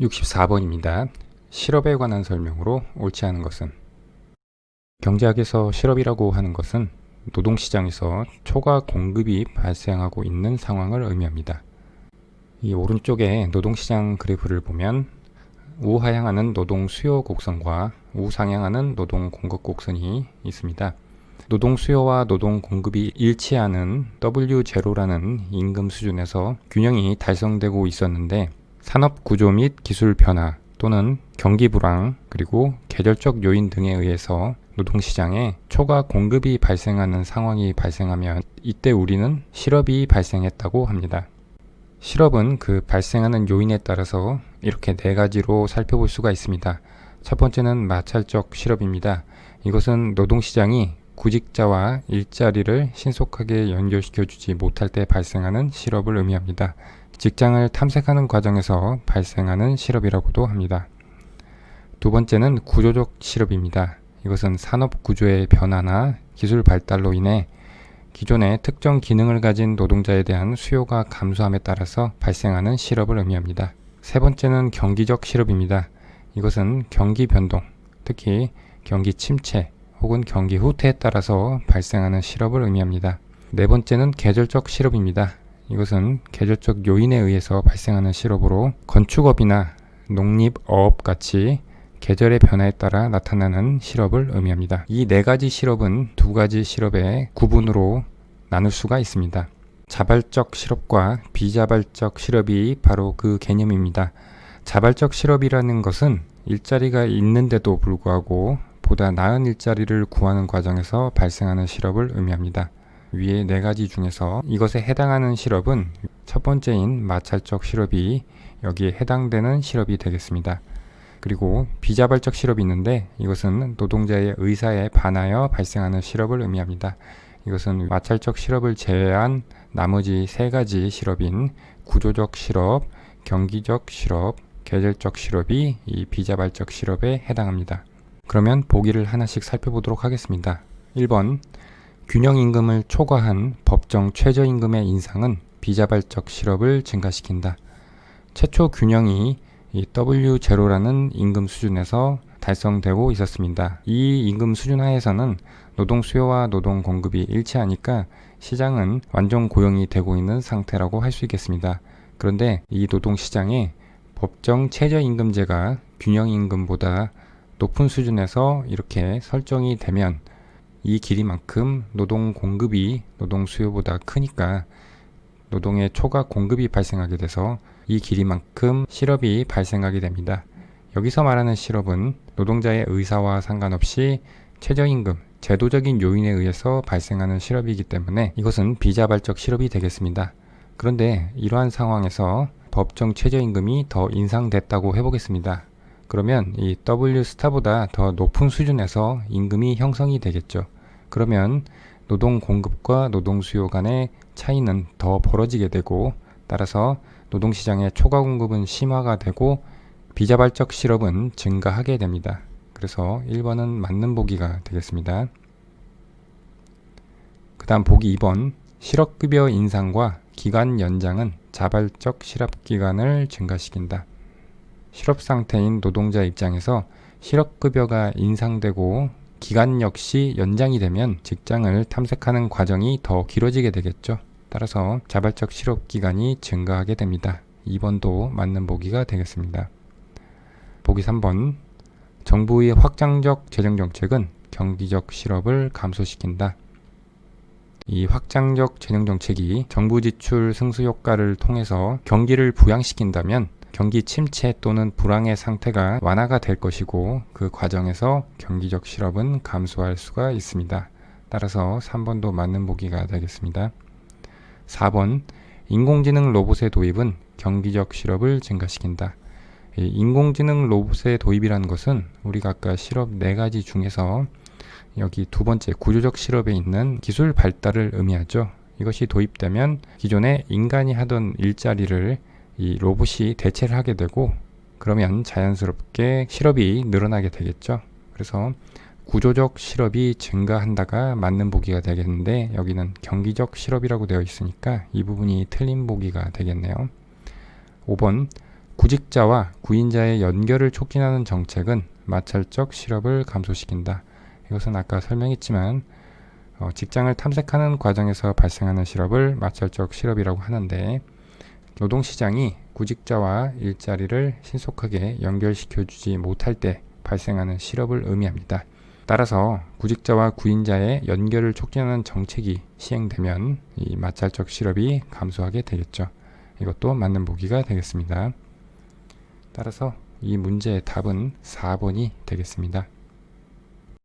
64번입니다. 실업에 관한 설명으로 옳지 않은 것은, 경제학에서 실업이라고 하는 것은 노동시장에서 초과 공급이 발생하고 있는 상황을 의미합니다. 이 오른쪽에 노동시장 그래프를 보면 우하향하는 노동 수요 곡선과 우상향하는 노동 공급 곡선이 있습니다. 노동 수요와 노동 공급이 일치하는 W0라는 임금 수준에서 균형이 달성되고 있었는데, 산업 구조 및 기술 변화 또는 경기 불황 그리고 계절적 요인 등에 의해서 노동시장에 초과 공급이 발생하는 상황이 발생하면 이때 우리는 실업이 발생했다고 합니다. 실업은 그 발생하는 요인에 따라서 이렇게 네 가지로 살펴볼 수가 있습니다. 첫 번째는 마찰적 실업입니다. 이것은 노동시장이 구직자와 일자리를 신속하게 연결시켜주지 못할 때 발생하는 실업을 의미합니다. 직장을 탐색하는 과정에서 발생하는 실업이라고도 합니다. 두 번째는 구조적 실업입니다. 이것은 산업 구조의 변화나 기술 발달로 인해 기존의 특정 기능을 가진 노동자에 대한 수요가 감소함에 따라서 발생하는 실업을 의미합니다. 세 번째는 경기적 실업입니다. 이것은 경기 변동, 특히 경기 침체 혹은 경기 후퇴에 따라서 발생하는 실업을 의미합니다. 네 번째는 계절적 실업입니다. 이것은 계절적 요인에 의해서 발생하는 실업으로 건축업이나 농립어업 같이 계절의 변화에 따라 나타나는 실업을 의미합니다. 이 네 가지 실업은 두 가지 실업의 구분으로 나눌 수가 있습니다. 자발적 실업과 비자발적 실업이 바로 그 개념입니다. 자발적 실업이라는 것은 일자리가 있는데도 불구하고 보다 나은 일자리를 구하는 과정에서 발생하는 실업을 의미합니다. 위의 네 가지 중에서 이것에 해당하는 실업은 첫 번째인 마찰적 실업이 여기에 해당되는 실업이 되겠습니다. 그리고 비자발적 실업이 있는데 이것은 노동자의 의사에 반하여 발생하는 실업을 의미합니다. 이것은 마찰적 실업을 제외한 나머지 세 가지 실업인 구조적 실업, 경기적 실업, 계절적 실업이 이 비자발적 실업에 해당합니다. 그러면 보기를 하나씩 살펴보도록 하겠습니다. 1번, 균형임금을 초과한 법정 최저임금의 인상은 비자발적 실업을 증가시킨다. 최초 균형이 이 W0라는 임금 수준에서 달성되고 있었습니다. 이 임금 수준 하에서는 노동 수요와 노동 공급이 일치하니까 시장은 완전 고용이 되고 있는 상태라고 할 수 있겠습니다. 그런데 이 노동 시장에 법정 최저임금제가 균형임금보다 높은 수준에서 이렇게 설정이 되면 이 길이만큼 노동 공급이 노동 수요보다 크니까 노동의 초과 공급이 발생하게 돼서 이 길이만큼 실업이 발생하게 됩니다. 여기서 말하는 실업은 노동자의 의사와 상관없이 최저임금, 제도적인 요인에 의해서 발생하는 실업이기 때문에 이것은 비자발적 실업이 되겠습니다. 그런데 이러한 상황에서 법정 최저임금이 더 인상됐다고 해보겠습니다. 그러면 이 W 스타보다 더 높은 수준에서 임금이 형성이 되겠죠. 그러면 노동 공급과 노동 수요 간의 차이는 더 벌어지게 되고, 따라서 노동시장의 초과 공급은 심화가 되고 비자발적 실업은 증가하게 됩니다. 그래서 1번은 맞는 보기가 되겠습니다. 그 다음 보기 2번, 실업급여 인상과 기간 연장은 자발적 실업기간을 증가시킨다. 실업 상태인 노동자 입장에서 실업급여가 인상되고 기간 역시 연장이 되면 직장을 탐색하는 과정이 더 길어지게 되겠죠. 따라서 자발적 실업 기간이 증가하게 됩니다. 2번도 맞는 보기가 되겠습니다. 보기 3번, 정부의 확장적 재정정책은 경기적 실업을 감소시킨다. 이 확장적 재정정책이 정부 지출 승수 효과를 통해서 경기를 부양시킨다면 경기 침체 또는 불황의 상태가 완화가 될 것이고, 그 과정에서 경기적 실업은 감소할 수가 있습니다. 따라서 3번도 맞는 보기가 되겠습니다. 4번, 인공지능 로봇의 도입은 경기적 실업을 증가시킨다. 이 인공지능 로봇의 도입이라는 것은 우리가 아까 실업 4가지 중에서 여기 두 번째 구조적 실업에 있는 기술 발달을 의미하죠. 이것이 도입되면 기존에 인간이 하던 일자리를 이 로봇이 대체를 하게 되고, 그러면 자연스럽게 실업이 늘어나게 되겠죠. 그래서 구조적 실업이 증가한다가 맞는 보기가 되겠는데, 여기는 경기적 실업이라고 되어 있으니까 이 부분이 틀린 보기가 되겠네요. 5번, 구직자와 구인자의 연결을 촉진하는 정책은 마찰적 실업을 감소시킨다. 이것은 아까 설명했지만 직장을 탐색하는 과정에서 발생하는 실업을 마찰적 실업이라고 하는데, 노동시장이 구직자와 일자리를 신속하게 연결시켜주지 못할 때 발생하는 실업을 의미합니다. 따라서 구직자와 구인자의 연결을 촉진하는 정책이 시행되면 이 마찰적 실업이 감소하게 되겠죠. 이것도 맞는 보기가 되겠습니다. 따라서 이 문제의 답은 4번이 되겠습니다.